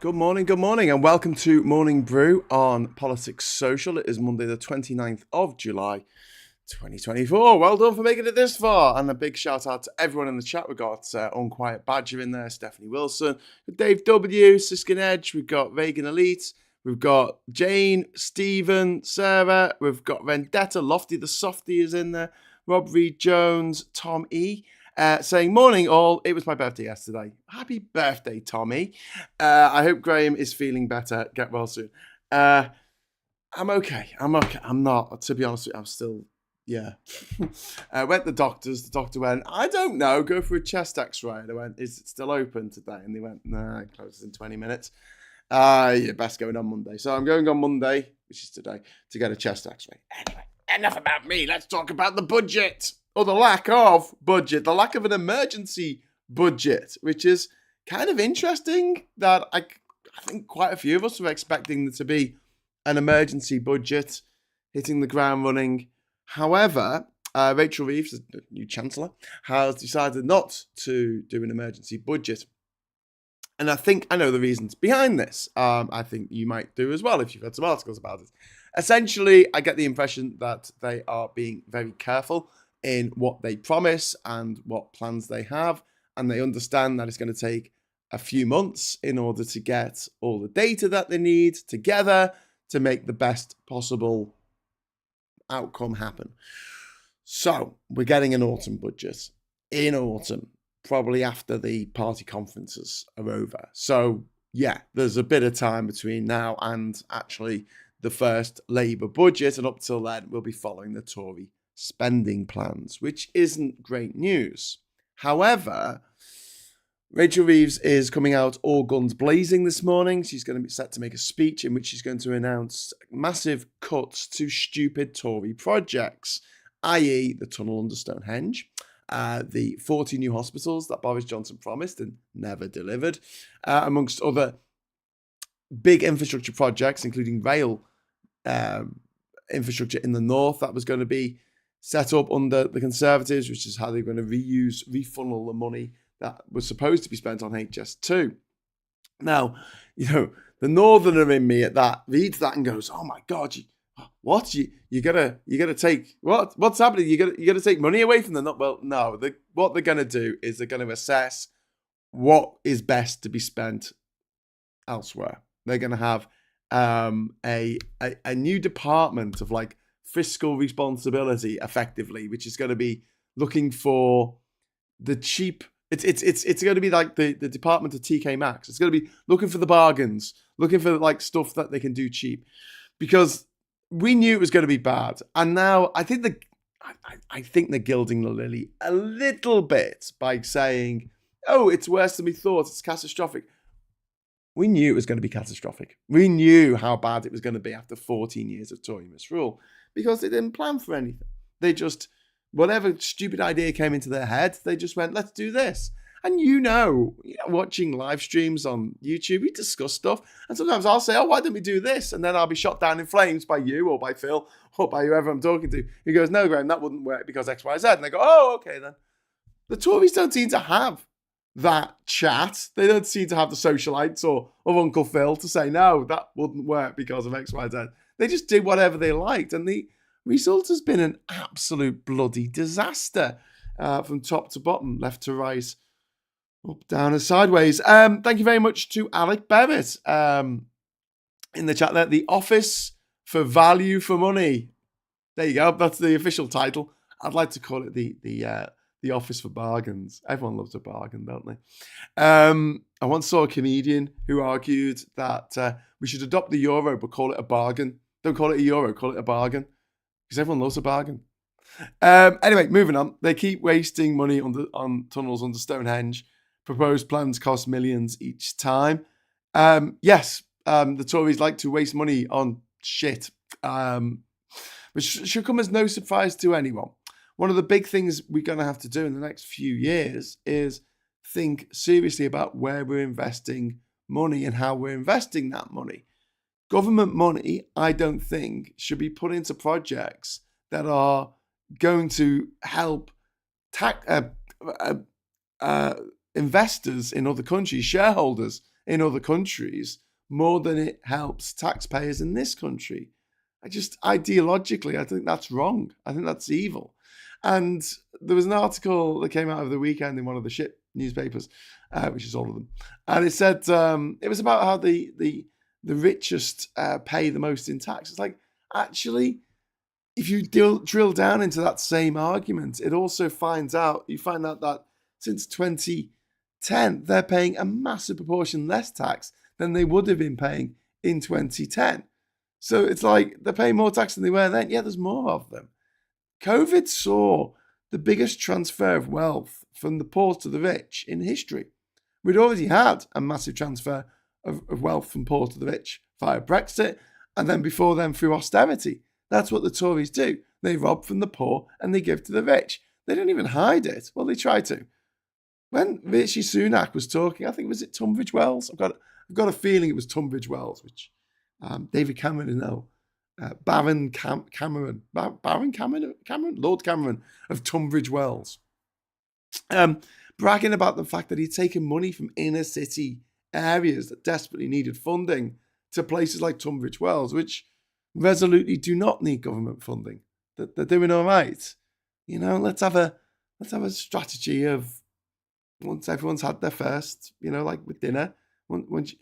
Good morning, and welcome to Morning Brew on Politics Social. It is Monday, the 29th of July, 2024. Well done for making it this far. And a big shout out to everyone in the chat. We've got Unquiet Badger in there, Stephanie Wilson, Dave W, Siskin Edge, we've got Reagan Elite, we've got Jane, Stephen, Sarah, we've got Vendetta, Lofty the Softy is in there, Rob Reed Jones, Tom E. Saying, morning all, it was my birthday yesterday. Happy birthday, Tommy. I hope Graham is feeling better. Get well soon. I'm okay. I'm not, to be honest with you, I'm still, yeah. Went to the doctors. The doctor went, I don't know, go for a chest x-ray. And I went, is it still open today? And they went, nah, it closes in 20 minutes. Yeah, best going on Monday. So I'm going on Monday, which is today, to get a chest x-ray. Anyway, enough about me. Let's talk about the budget. Or the lack of budget, the lack of an emergency budget, which is kind of interesting that I think quite a few of us were expecting there to be an emergency budget hitting the ground running. However, Rachel Reeves, the new Chancellor, has decided not to do an emergency budget. And I think I know the reasons behind this. I think you might do as well if you've read some articles about it. Essentially, I get the impression that they are being very careful in what they promise and what plans they have, and they understand that it's going to take a few months in order to get all the data that they need together to make the best possible outcome happen. So we're getting an autumn budget in autumn, probably after the party conferences are over. So yeah, there's a bit of time between now and actually the first Labour budget, and up till then we'll be following the Tory spending plans, which isn't great news. However, Rachel Reeves is coming out all guns blazing this morning. She's going to be set to make a speech in which she's going to announce massive cuts to stupid Tory projects, i.e. the tunnel under Stonehenge, the 40 new hospitals that Boris Johnson promised and never delivered, amongst other big infrastructure projects, including rail infrastructure in the north that was going to be set up under the Conservatives, which is how they're going to refunnel the money that was supposed to be spent on HS2. Now, the northerner in me at that reads that and goes, "Oh my God, you gotta take what's happening? You gotta take money away from them." Well, no. What they're going to do is they're going to assess what is best to be spent elsewhere. They're going to have a new department of fiscal responsibility, effectively, which is going to be looking for the cheap. It's going to be like the department of TK Maxx. It's going to be looking for the bargains, looking for stuff that they can do cheap, because we knew it was going to be bad, and now I think they're gilding the lily a little bit by saying, "Oh, it's worse than we thought. It's catastrophic." We knew it was going to be catastrophic. We knew how bad it was going to be after 14 years of Tory misrule, because they didn't plan for anything. They just, whatever stupid idea came into their head, they just went, let's do this. And watching live streams on YouTube, we discuss stuff. And sometimes I'll say, why don't we do this? And then I'll be shot down in flames by you or by Phil or by whoever I'm talking to. He goes, no, Graham, that wouldn't work because X, Y, Z. And they go, oh, okay then. The Tories don't seem to have that chat. They don't seem to have the socialites or of Uncle Phil to say, no, that wouldn't work because of X, Y, Z. They just did whatever they liked, and the result has been an absolute bloody disaster from top to bottom, left to right, up, down, and sideways. Thank you very much to Alec Barrett in the chat there. The Office for Value for Money. There you go. That's the official title. I'd like to call it the Office for Bargains. Everyone loves a bargain, don't they? I once saw a comedian who argued that we should adopt the euro but call it a bargain. Don't call it a euro, call it a bargain. Because everyone loves a bargain. Anyway, moving on. They keep wasting money on tunnels under Stonehenge. Proposed plans cost millions each time. Yes, the Tories like to waste money on shit. Which should come as no surprise to anyone. One of the big things we're going to have to do in the next few years is think seriously about where we're investing money and how we're investing that money. Government money, I don't think, should be put into projects that are going to help investors in other countries, shareholders in other countries more than it helps taxpayers in this country. Ideologically, I think that's wrong. I think that's evil. And there was an article that came out over the weekend in one of the shit newspapers, which is all of them, and it said it was about how the richest pay the most in tax. It's like, actually, if you drill down into that same argument, it also you find out that since 2010, they're paying a massive proportion less tax than they would have been paying in 2010. So it's like they're paying more tax than they were then. Yeah, there's more of them. COVID saw the biggest transfer of wealth from the poor to the rich in history. We'd already had a massive transfer of wealth from poor to the rich via Brexit, and then before then through austerity. That's what the Tories do. They rob from the poor and they give to the rich. They don't even hide it. Well, they try to. When Rishi Sunak was talking, I think, was it Tunbridge Wells? I've got a feeling it was Tunbridge Wells, which David Cameron is now Lord Cameron of Tunbridge Wells, bragging about the fact that he'd taken money from inner city areas that desperately needed funding to places like Tunbridge Wells, which resolutely do not need government funding. They're doing all right. Let's have a strategy of, once everyone's had their first, like with dinner, once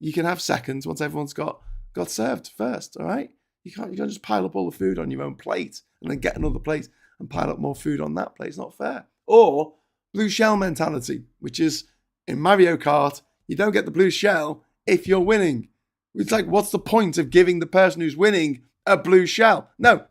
you can have seconds once everyone's got served first. All right, you can't just pile up all the food on your own plate and then get another plate and pile up more food on that plate. It's not fair. Or blue shell mentality, which is in Mario Kart, you don't get the blue shell if you're winning. It's like, what's the point of giving the person who's winning a blue shell? No.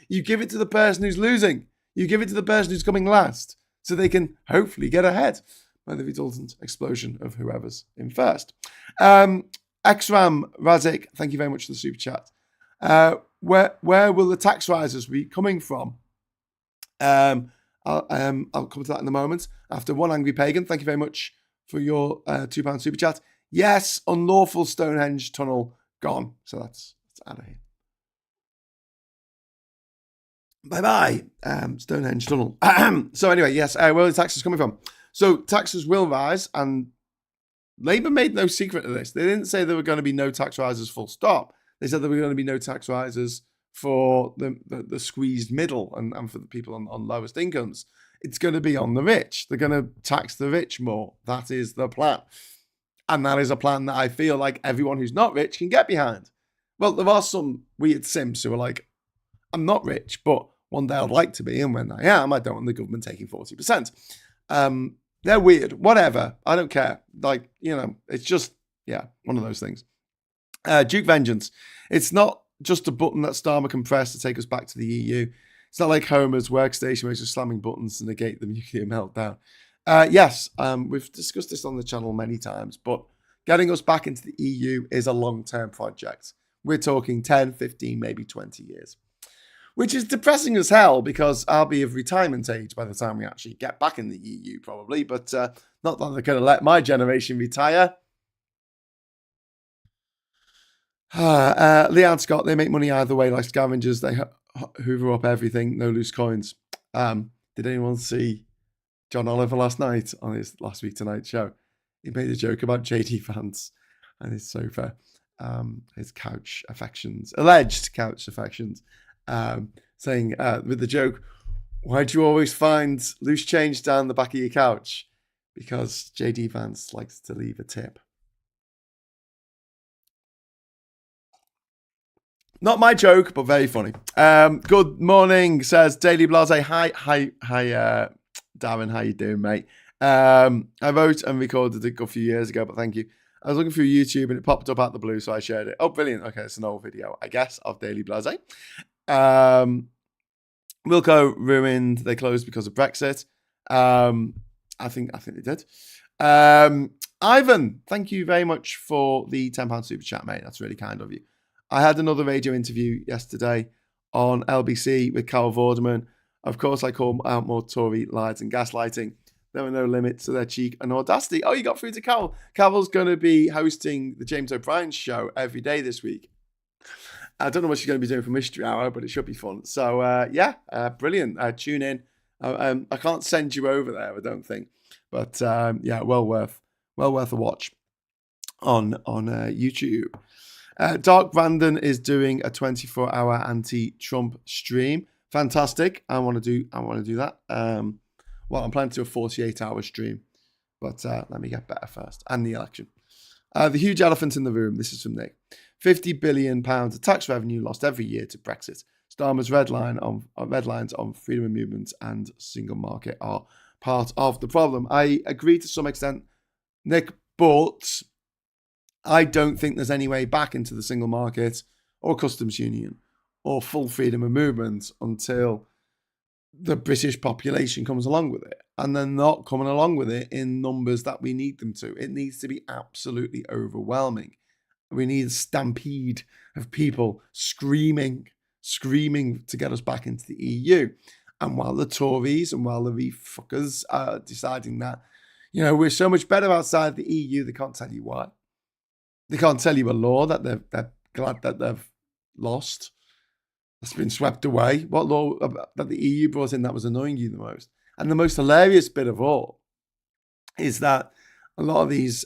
You give it to the person who's losing. You give it to the person who's coming last, so they can hopefully get ahead by the resultant explosion of whoever's in first. Xram Razik, thank you very much for the super chat. Where will the tax rises be coming from? I'll come to that in a moment. After One Angry Pagan, thank you very much for your £2 super chat. Yes, unlawful Stonehenge tunnel gone. So that's out of here. Bye-bye, Stonehenge tunnel. So anyway, yes, where are the taxes coming from? So taxes will rise, and Labour made no secret of this. They didn't say there were going to be no tax rises full stop. They said there were going to be no tax rises for the squeezed middle and for the people on lowest incomes. It's going to be on the rich. They're going to tax the rich more. That is the plan. And that is a plan that I feel like everyone who's not rich can get behind. Well, there are some weird simps who are like, I'm not rich, but one day I'd like to be. And when I am, I don't want the government taking 40%. They're weird. Whatever. I don't care. Like, it's just, one of those things. Duke Vengeance. It's not just a button that Starmer can press to take us back to the EU. It's not like Homer's workstation where he's just slamming buttons to negate the nuclear meltdown. Yes, we've discussed this on the channel many times, but getting us back into the EU is a long-term project. We're talking 10, 15, maybe 20 years, which is depressing as hell because I'll be of retirement age by the time we actually get back in the EU, probably, but not that they're going to let my generation retire. Leanne Scott, they make money either way, like scavengers. They hoover up everything, no loose coins. Did anyone see John Oliver last night on his Last Week Tonight show? He made a joke about JD Vance and his sofa, his couch affections, alleged couch affections, saying with the joke, why do you always find loose change down the back of your couch? Because JD Vance likes to leave a tip. Not my joke, but very funny. Good morning, says Daily Blase. Hi, Darren. How you doing, mate? I wrote and recorded it a few years ago, but thank you. I was looking through YouTube and it popped up out the blue, so I shared it. Oh, brilliant. Okay, it's an old video, I guess, of Daily Blase. Wilco ruined. They closed because of Brexit. I think they did. Ivan, thank you very much for the £10 super chat, mate. That's really kind of you. I had another radio interview yesterday on LBC with Carol Vorderman. Of course, I call out more Tory lies and gaslighting. There are no limits to their cheek and audacity. Oh, you got through to Carol. Carol's going to be hosting the James O'Brien show every day this week. I don't know what she's going to be doing for Mystery Hour, but it should be fun. So, brilliant. Tune in. I can't send you over there, I don't think. But, well worth a watch. on YouTube. Dark Brandon is doing a 24-hour anti-Trump stream. Fantastic. I want to do that. Well, I'm planning to do a 48-hour stream, but let me get better first. And the election. The huge elephant in the room. This is from Nick. £50 billion of tax revenue lost every year to Brexit. Starmer's red lines on freedom of movement and single market are part of the problem. I agree to some extent, Nick, but I don't think there's any way back into the single market or customs union or full freedom of movement until the British population comes along with it. And they're not coming along with it in numbers that we need them to. It needs to be absolutely overwhelming. We need a stampede of people screaming to get us back into the EU. And while the Tories and while the fuckers are deciding that, we're so much better outside the EU, they can't tell you why. They can't tell you a law that they're glad that they've lost. That's been swept away. What law that the EU brought in that was annoying you the most? And the most hilarious bit of all is that a lot of these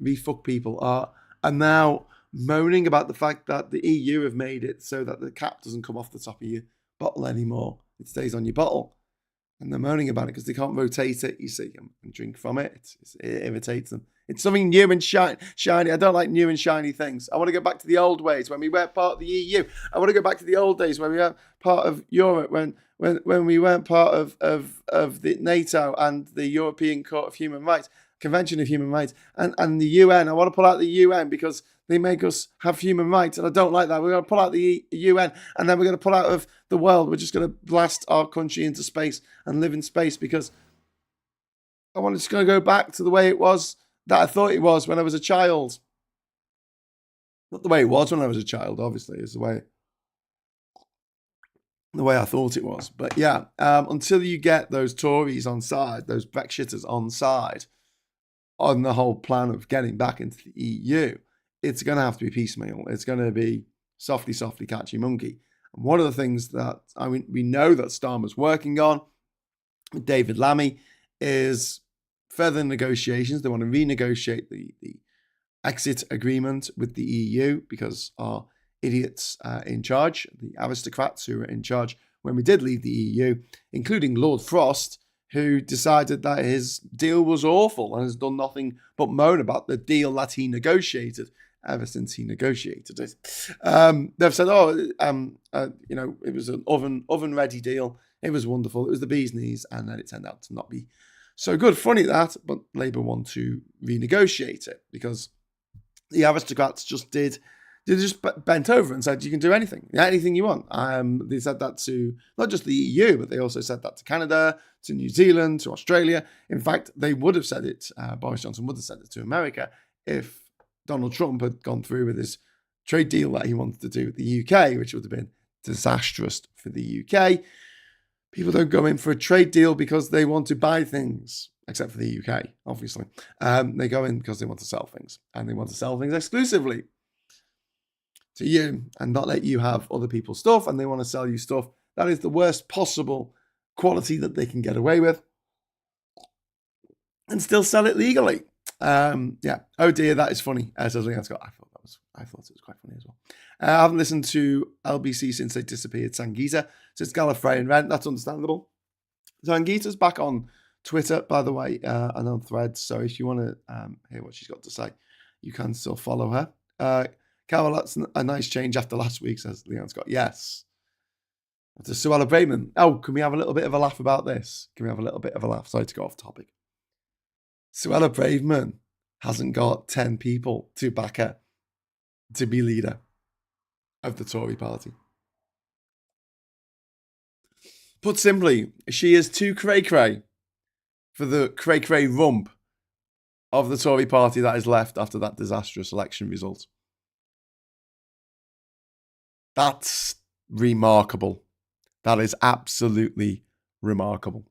refuck people are now moaning about the fact that the EU have made it so that the cap doesn't come off the top of your bottle anymore. It stays on your bottle. And they're moaning about it because they can't rotate it, you see, and drink from it. It irritates them. It's something new and shiny. I don't like new and shiny things. I want to go back to the old ways when we weren't part of the EU. I want to go back to the old days when we were part of Europe, when we weren't part of the NATO and the European Court of Human Rights, Convention of Human Rights, and the UN. I want to pull out the UN because they make us have human rights, and I don't like that. We're going to pull out the UN, and then we're going to pull out of the world. We're just going to blast our country into space and live in space because I want to go back to the way it was that I thought it was when I was a child. Not the way it was when I was a child, obviously. It's the way I thought it was. But yeah, until you get those Tories on side, those Brexiters on side, on the whole plan of getting back into the EU, it's going to have to be piecemeal. It's going to be softly, catchy monkey. And one of the things that we know that Starmer's working on with David Lammy is further negotiations. They want to renegotiate the exit agreement with the EU because our idiots in charge, the aristocrats who were in charge when we did leave the EU, including Lord Frost, who decided that his deal was awful and has done nothing but moan about the deal that he negotiated ever since he negotiated it. They've said, it was an oven-ready deal. It was wonderful. It was the bee's knees, and then it turned out to not be so good. Funny that, but Labour want to renegotiate it because the aristocrats they just bent over and said, you can do anything you want. They said that to not just the EU, but they also said that to Canada, to New Zealand, to Australia. In fact, they would have said it, Boris Johnson would have said it to America if Donald Trump had gone through with his trade deal that he wanted to do with the UK, which would have been disastrous for the UK. People don't go in for a trade deal because they want to buy things, except for the UK, obviously. They go in because they want to sell things, and they want to sell things exclusively to you and not let you have other people's stuff, and they want to sell you stuff that is the worst possible quality that they can get away with and still sell it legally. Yeah. Oh dear, that is funny. Says Leon Scott. I thought it was quite funny as well. I haven't listened to LBC since they disappeared Sangeeta. Since Gallifrey and Rent, that's understandable. Sangeeta's back on Twitter, by the way, and on Threads. So if you want to hear what she's got to say, you can still follow her. Carol, that's a nice change after last week, says Leon Scott. Yes. To Suella Braverman. Oh, can we have a little bit of a laugh about this? Can we have a little bit of a laugh? Sorry to go off topic. Suella Braverman hasn't got 10 people to back her to be leader of the Tory party. Put simply, she is too cray-cray for the cray-cray rump of the Tory party that is left after that disastrous election result. That's remarkable. That is absolutely remarkable.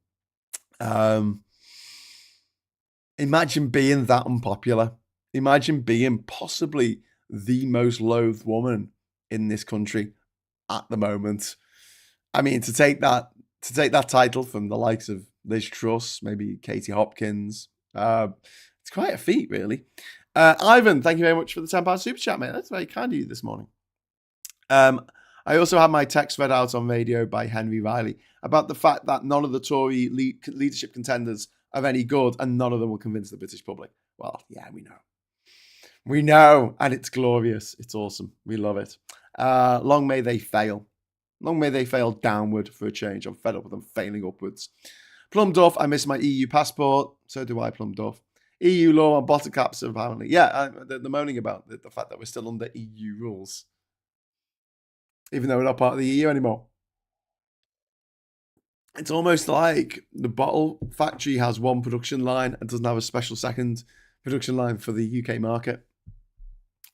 Imagine being that unpopular. Imagine being possibly the most loathed woman in this country at the moment. I mean, to take that title from the likes of Liz Truss, maybe Katie Hopkins, it's quite a feat, really. Ivan, thank you very much for the £10 super chat, mate. That's very kind of you this morning. I also had my text read out on radio by Henry Riley about the fact that none of the Tory leadership contenders are any good and none of them will convince the British public. Well, yeah, we know. We know, and it's glorious. It's awesome. We love it. Long may they fail. Long may they fail downward for a change. I'm fed up with them failing upwards. Plum Duff, I miss my EU passport. So do I, Plum Duff. EU law on bottle caps, apparently. Yeah, they're moaning about the fact that we're still under EU rules, even though we're not part of the EU anymore. It's almost like the bottle factory has one production line and doesn't have a special second production line for the UK market,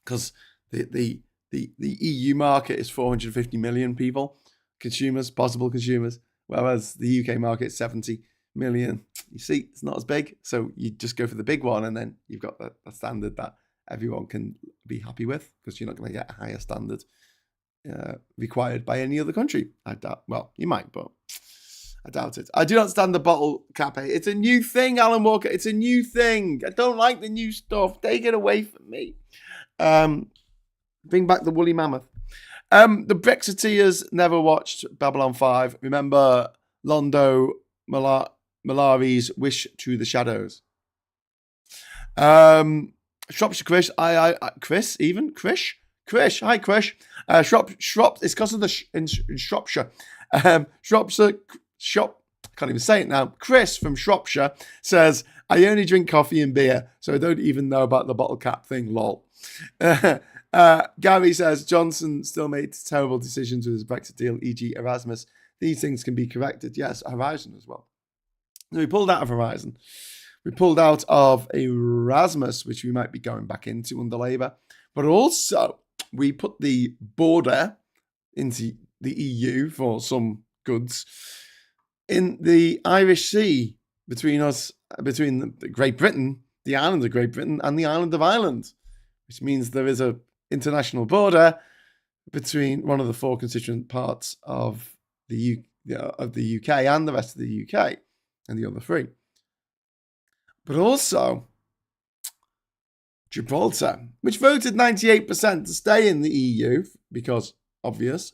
because the EU market is 450 million people, consumers, possible consumers, whereas the UK market is 70 million. You see, it's not as big, so you just go for the big one, and then you've got the standard that everyone can be happy with, because you're not going to get a higher standard required by any other country. I doubt. Well, you might, but I doubt it. I do not stand the bottle cap. It's a new thing, Alan Walker. It's a new thing. I don't like the new stuff. Take it away from me. Bring back the woolly mammoth. The Brexiteers never watched Babylon 5. Remember Londo Malari's Wish to the Shadows. Shropshire Chris. Chris, even? Krish? Krish. Hi, Krish. It's because of in Shropshire. Shropshire. Can't even say it now. Chris from Shropshire says, I only drink coffee and beer, so I don't even know about the bottle cap thing, lol. Gary says, Johnson still made terrible decisions with his Brexit deal, e.g. Erasmus. These things can be corrected. Yes, Horizon as well. So we pulled out of Horizon. We pulled out of Erasmus, which we might be going back into under Labour. But also, we put the border into the EU for some goods in the Irish Sea between Great Britain, the island of Great Britain, and the island of Ireland, which means there is an international border between one of the four constituent parts of the UK and the rest of the UK, and the other three. But also Gibraltar, which voted 98% to stay in the EU, because obvious.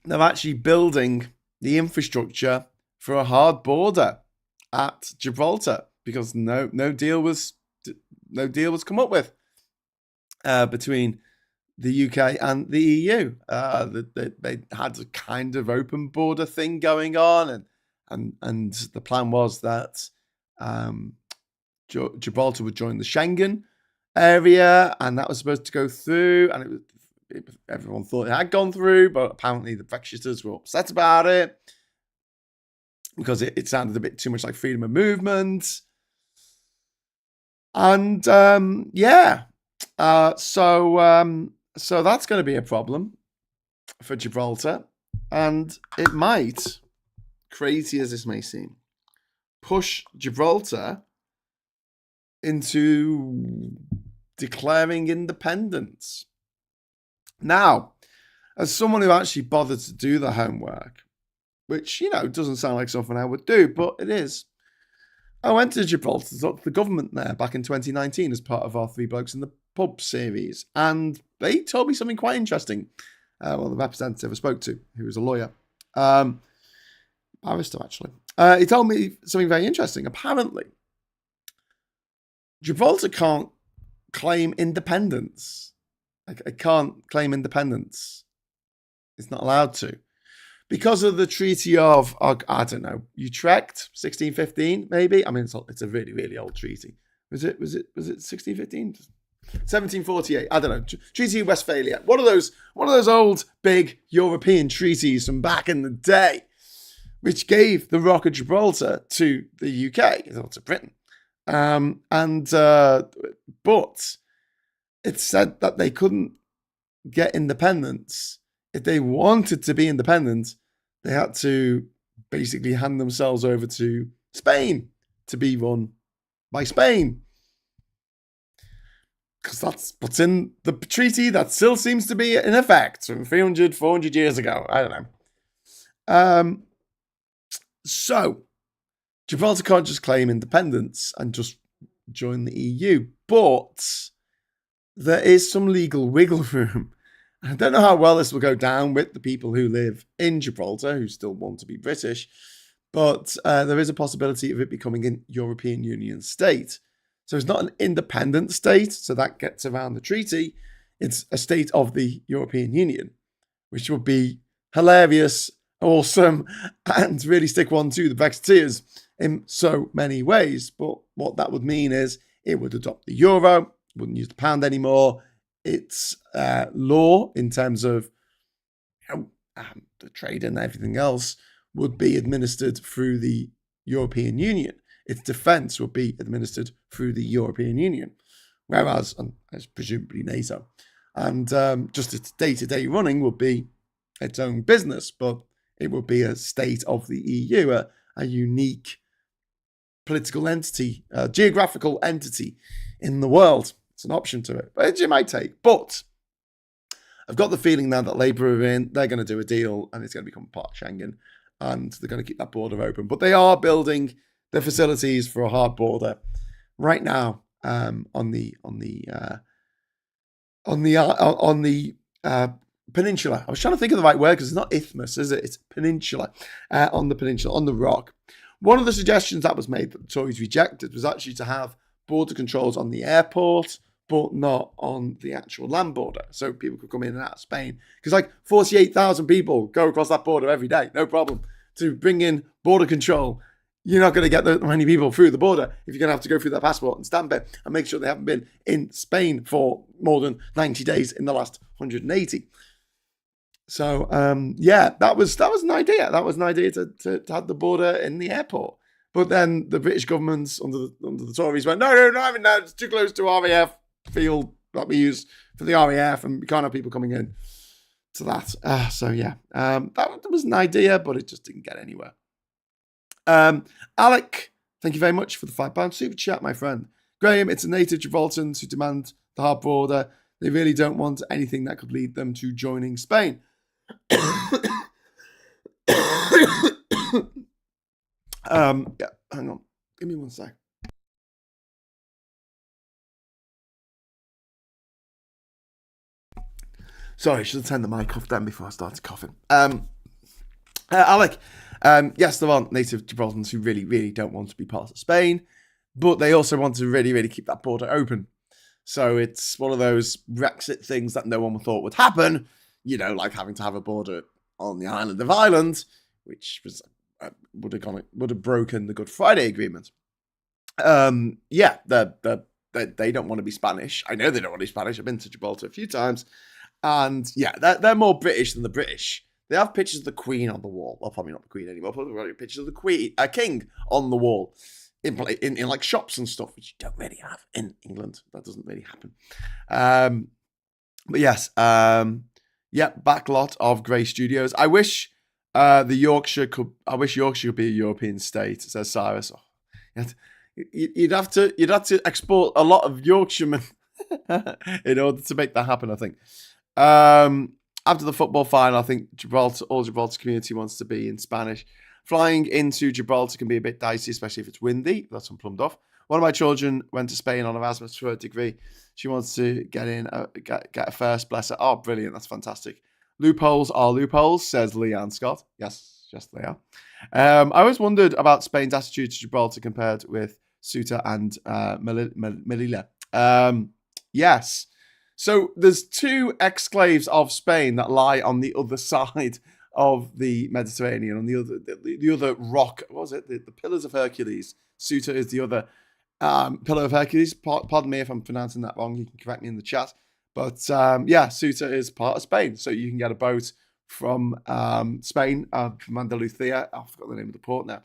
They're actually building the infrastructure for a hard border at Gibraltar, because no deal was come up with between the UK and the EU. They had a kind of open border thing going on, and the plan was that Gibraltar would join the Schengen area, and that was supposed to go through, and everyone thought it had gone through, but apparently the Brexiters were upset about it because it sounded a bit too much like freedom of movement. And so that's going to be a problem for Gibraltar, and it might, crazy as this may seem, push Gibraltar into declaring independence. Now, as someone who actually bothered to do the homework, which, doesn't sound like something I would do, but it is, I went to Gibraltar to talk to the government there back in 2019 as part of our Three Blokes in the Pub series, and they told me something quite interesting. The representative I spoke to, who was a lawyer, barrister actually, he told me something very interesting. Apparently, Gibraltar can't claim independence. It can't claim independence. It's not allowed to, because of the treaty of, I don't know, Utrecht, 1615, maybe. I mean, it's a really, really old treaty. Was it 1615? 1748. I don't know. Treaty of Westphalia. One of those old big European treaties from back in the day, which gave the Rock of Gibraltar to the UK, or to Britain. But it said that they couldn't get independence. If they wanted to be independent, they had to basically hand themselves over to Spain to be run by Spain. Because that's what's in the treaty that still seems to be in effect from 300, 400 years ago. I don't know. So, Gibraltar can't just claim independence and just join the EU, but there is some legal wiggle room. I don't know how well this will go down with the people who live in Gibraltar who still want to be British, but there is a possibility of it becoming an European Union state. So it's not an independent state, so that gets around the treaty. It's a state of the European Union, which would be hilarious, awesome, and really stick one to the Brexiteers in so many ways. But what that would mean is it would adopt the euro, wouldn't use the pound anymore. Its law in terms of the trade and everything else would be administered through the European Union. Its defence would be administered through the European Union, whereas, as presumably NATO, and just its day-to-day running would be its own business, but it would be a state of the EU, a unique political entity, a geographical entity in the world. It's an option to it, but it might take. But I've got the feeling now that Labour are in, they're going to do a deal and it's going to become part of Schengen and they're going to keep that border open. But they are building the facilities for a hard border right now on the peninsula. I was trying to think of the right word because it's not isthmus, is it? It's peninsula, on the rock. One of the suggestions that was made that the Tories rejected was actually to have border controls on the airport, but not on the actual land border. So people could come in and out of Spain. Because like 48,000 people go across that border every day, no problem. To bring in border control, you're not going to get that many people through the border if you're going to have to go through their passport and stamp it and make sure they haven't been in Spain for more than 90 days in the last 180. So, that was an idea. That was an idea to have the border in the airport. But then the British government under the Tories went, no, it's too close to RAF field that we use for the RAF, and we can't have people coming in to that. That was an idea, but it just didn't get anywhere. Alec, thank you very much for the £5 super chat, my friend. Graham, it's a native Gibraltarians who demand the hard border. They really don't want anything that could lead them to joining Spain. Hang on. Give me one sec. Sorry, I should have turned the mic off then before I started coughing. Alec, yes, there are native Gibraltarians who really, really don't want to be part of Spain, but they also want to really, really keep that border open. So it's one of those Brexit things that no one thought would happen, like having to have a border on the island of Ireland, which was would have broken the Good Friday Agreement. They don't want to be Spanish. I know they don't want to be Spanish. I've been to Gibraltar a few times, and they're more British than the British. They have pictures of the Queen on the wall. Well, probably not the Queen anymore, but they've got pictures of the King on the wall in like shops and stuff, which you don't really have in England. That doesn't really happen. But yes, backlot of Grey Studios. I wish Yorkshire could be a European state, says Cyrus. Oh, you'd have to export a lot of Yorkshiremen in order to make that happen, I think. After the football final, I think all Gibraltar community wants to be in Spanish. Flying into Gibraltar can be a bit dicey, especially if it's windy. That's unplumbed off. One of my children went to Spain on Erasmus for a degree. She wants to get in, get a first, bless her. Oh, brilliant. That's fantastic. Loopholes are loopholes, says Leanne Scott. Yes, they are. I always wondered about Spain's attitude to Gibraltar compared with Ceuta and Melilla. Yes. So there's two exclaves of Spain that lie on the other side of the Mediterranean, on the other rock. What was it? The Pillars of Hercules. Ceuta is the other Pillar of Hercules. Pardon me if I'm pronouncing that wrong. You can correct me in the chat. But Ceuta is part of Spain. So you can get a boat from Spain, from Andalusia. I forgot the name of the port now.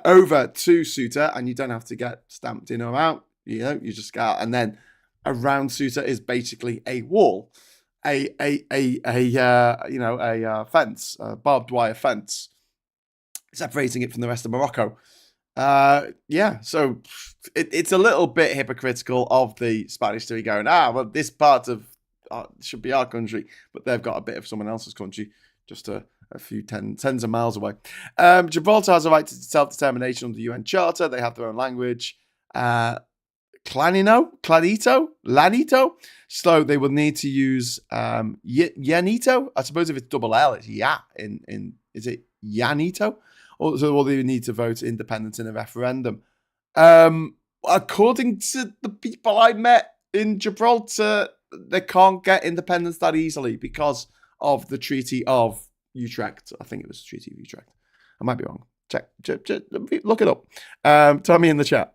Over to Ceuta, and you don't have to get stamped in or out. You just go out, and then around Ceuta is basically a wall, a fence, a barbed wire fence, separating it from the rest of Morocco. So it's a little bit hypocritical of the Spanish to be going, well, this part of should be our country, but they've got a bit of someone else's country just to a few tens of miles away. Gibraltar has a right to self-determination under the UN Charter. They have their own language. Lanito. So they will need to use Yanito. I suppose if it's double L, it's Ya. Is it Yanito? Or so will they need to vote independence in a referendum? According to the people I met in Gibraltar, they can't get independence that easily because of the Treaty of Utrecht. I think it was the Treaty of Utrecht. I might be wrong. Check look it up. Tell me in the chat.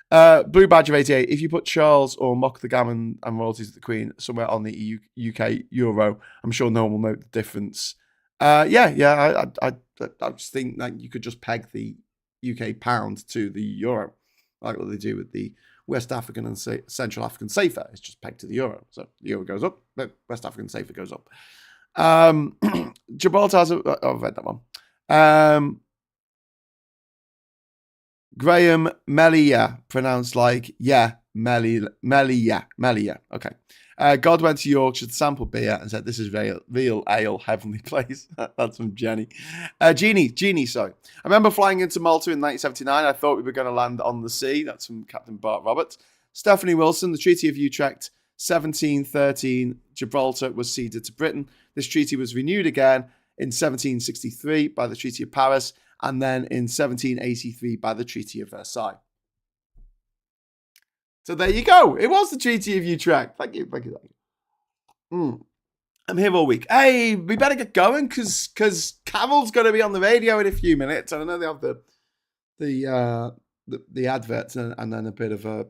Blue Badge of 88. If you put Charles or mock the gammon and royalties of the Queen somewhere on the UK euro, I'm sure no one will note the difference. I just think that you could just peg the UK pound to the euro, like what they do with the West African and Central African CFA. It's just pegged to the euro. So the euro goes up, the West African CFA goes up. Gibraltar has I've read that one. Graham Melia, pronounced like Melia. Okay. God went to Yorkshire to sample beer and said, "This is real ale, heavenly place." That's from Jenny. Jeannie, sorry. I remember flying into Malta in 1979. I thought we were going to land on the sea. That's from Captain Bart Roberts. Stephanie Wilson, the Treaty of Utrecht, 1713. Gibraltar was ceded to Britain. This treaty was renewed again in 1763 by the Treaty of Paris, and then in 1783 by the Treaty of Versailles. So there you go. It was the Treaty of Utrecht. Thank you. I'm here all week. Hey, we better get going because Carol's going to be on the radio in a few minutes. I know they have the adverts and then a bit of a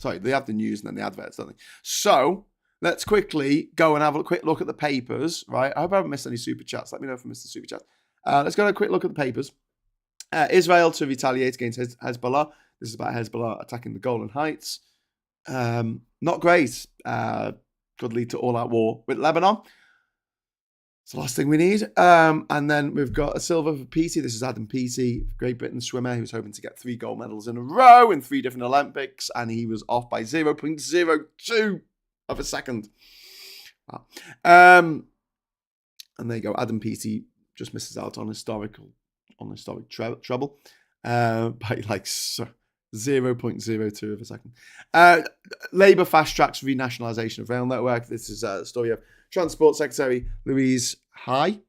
they have the news and then the adverts, don't they? So let's quickly go and have a quick look at the papers. Right? I hope I haven't missed any super chats. Let me know if I missed the super chats. Let's go and have a quick look at the papers. Israel to retaliate against Hezbollah. This is about Hezbollah attacking the Golan Heights. Not great. Could lead to all-out war with Lebanon. It's the last thing we need. And then we've got a silver for Peaty. This is Adam Peaty, Great Britain swimmer, who's hoping to get 3 gold medals in a row in 3 different Olympics, and he was off by 0.02 of a second. Wow. And there you go. Adam Peaty just misses out on historic trouble by like 0.02 of a second. Labour fast tracks renationalisation of rail network. This is a story of Transport Secretary Louise Hay?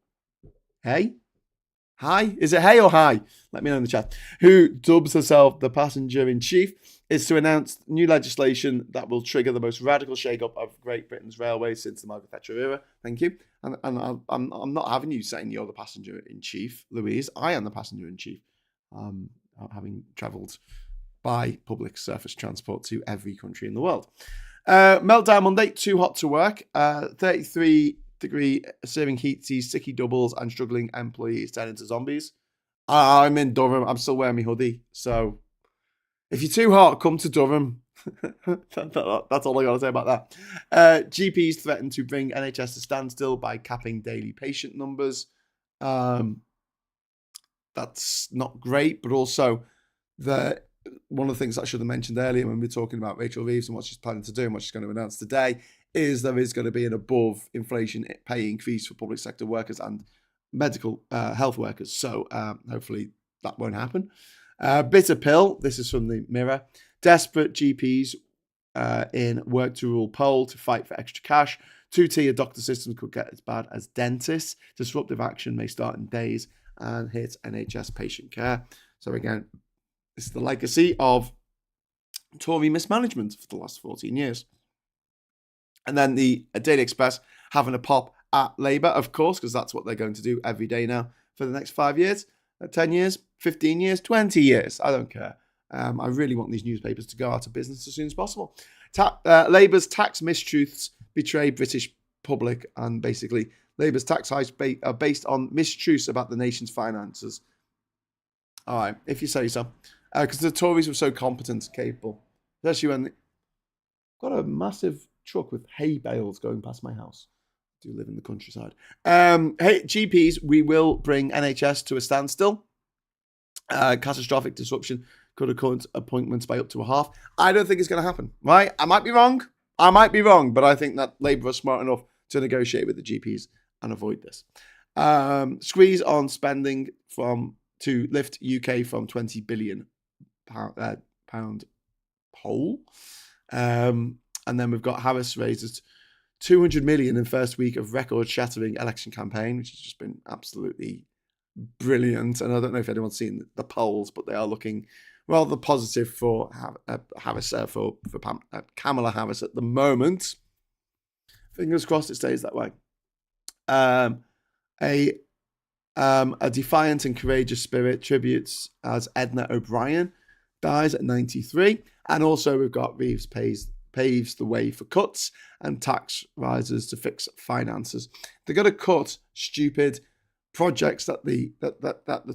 Is it Hay or High? Let me know in the chat. Who dubs herself the passenger-in-chief, is to announce new legislation that will trigger the most radical shake-up of Great Britain's railways since the Margaret Thatcher era. Thank you. And I'm not having you saying you're the passenger-in-chief, Louise. I am the passenger-in-chief, having travelled by public surface transport to every country in the world. Meltdown Monday, too hot to work. 33-degree searing heat sees sticky doubles and struggling employees turn into zombies. I'm in Durham. I'm still wearing my hoodie. So if you're too hot, come to Durham. That's all I got to say about that. GPs threaten to bring NHS to standstill by capping daily patient numbers. That's not great, but also one of the things I should have mentioned earlier when we were talking about Rachel Reeves and what she's planning to do and what she's going to announce today is there is going to be an above inflation pay increase for public sector workers and medical health workers. So hopefully that won't happen. Bitter pill. This is from the Mirror. Desperate GPs in work to rule poll to fight for extra cash. 2-tier doctor systems could get as bad as dentists. Disruptive action may start in days and hit NHS patient care. So again, this is the legacy of Tory mismanagement for the last 14 years. And then the Daily Express having a pop at Labour, of course, because that's what they're going to do every day now for the next 5 years, 10 years, 15 years, 20 years. I don't care. I really want these newspapers to go out of business as soon as possible. Labour's tax mistruths betray British public, and basically Labour's tax hikes are based on mistruths about the nation's finances. All right, if you say so. Because the Tories were so competent and capable. Especially when got a massive truck with hay bales going past my house. I do live in the countryside. Hey, GPs, we will bring NHS to a standstill. Catastrophic disruption could have cut appointments by up to a half. I don't think it's going to happen, right? I might be wrong, but I think that Labour are smart enough to negotiate with the GPs and avoid this. Squeeze on spending to lift UK from £20 billion pound hole. And then we've got Harris raises 200 million in first week of record-shattering election campaign, which has just been absolutely brilliant. And I don't know if anyone's seen the polls, but they are looking rather positive for Harris, for Kamala Harris at the moment. Fingers crossed it stays that way. A defiant and courageous spirit tributes as Edna O'Brien dies at 93. And also we've got Reeves paves the way for cuts and tax rises to fix finances. They're going to cut stupid projects that the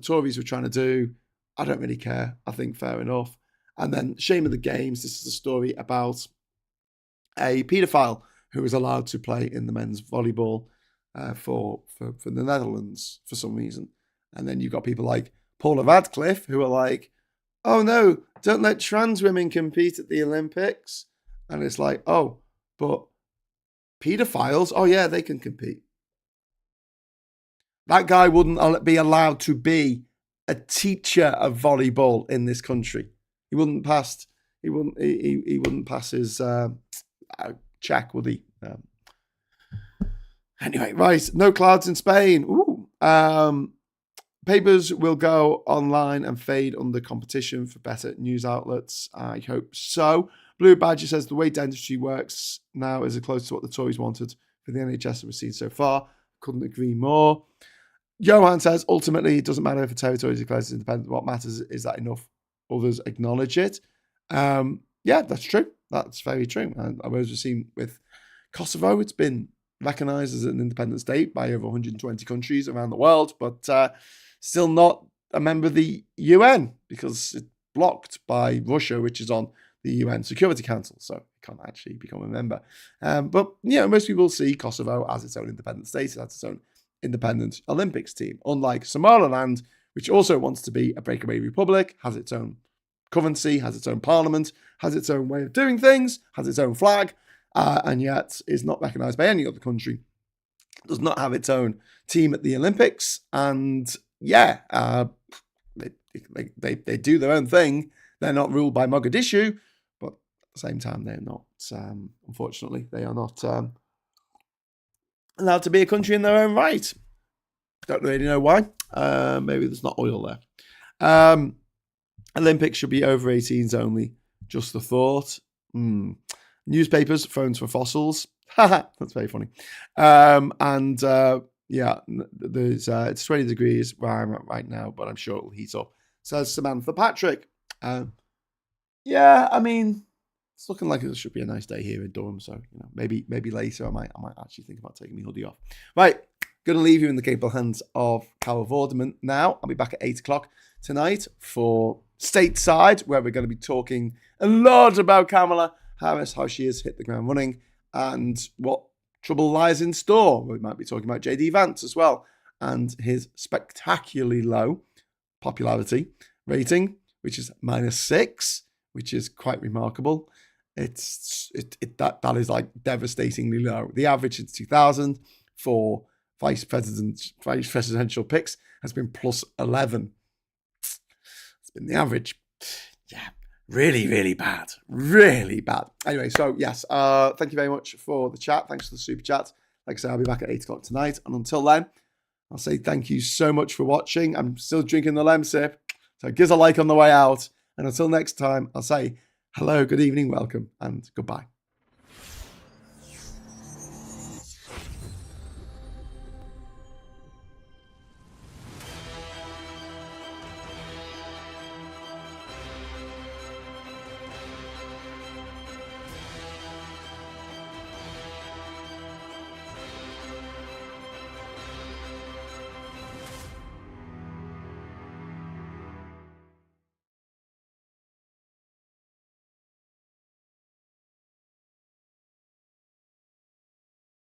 Tories were trying to do. I don't really care. I think fair enough. And then shame of the games. This is a story about a paedophile who was allowed to play in the men's volleyball for the Netherlands for some reason. And then you've got people like Paula Radcliffe who are like, oh no, don't let trans women compete at the Olympics. And it's like, oh, but paedophiles, oh yeah, they can compete. That guy wouldn't be allowed to be a teacher of volleyball in this country. He wouldn't pass his check, would he? Anyway, right, no clouds in Spain. Ooh. Papers will go online and fade under competition for better news outlets. I hope so. Blue Badger says the way dentistry works now is close to what the Tories wanted for the NHS we've seen so far. Couldn't agree more. Johan says, ultimately, it doesn't matter if a territory is declared as independent. What matters is that enough others acknowledge it. Yeah, that's true. That's very true. And as we've seen with Kosovo, it's been recognised as an independent state by over 120 countries around the world, but still not a member of the UN because it's blocked by Russia, which is on the UN Security Council, so it can't actually become a member. But, most people see Kosovo as its own independent state. It has its own independent Olympics team, unlike Somaliland, which also wants to be a breakaway republic, has its own currency, has its own parliament, has its own way of doing things, has its own flag, and yet is not recognised by any other country, does not have its own team at the Olympics, and they do their own thing. They're not ruled by Mogadishu, but at the same time, they're not, unfortunately, they are not allowed to be a country in their own right. Don't really know why. Maybe there's not oil there. Olympics should be over 18s only. Just the thought. Newspapers, phones for fossils. That's very funny. It's 20 degrees where I'm at right now, but I'm sure it'll heat up. Says Samantha Patrick. It's looking like it should be a nice day here in Durham. So, maybe later I might actually think about taking my hoodie off. Right, going to leave you in the capable hands of Carol Vorderman now. I'll be back at 8 o'clock tonight for Stateside, where we're going to be talking a lot about Kamala Harris, how she has hit the ground running, and what trouble lies in store. We might be talking about JD Vance as well, and his spectacularly low popularity rating, which is -6, which is quite remarkable. That is like devastatingly low. The average since 2000 for vice presidential picks has been +11. It's been the average. Yeah, really, really bad. Really bad. Anyway, so yes, thank you very much for the chat. Thanks for the super chat. Like I say, I'll be back at 8 o'clock tonight. And until then, I'll say thank you so much for watching. I'm still drinking the Lemsip, so give us a like on the way out. And until next time, I'll say hello, good evening, welcome, and goodbye.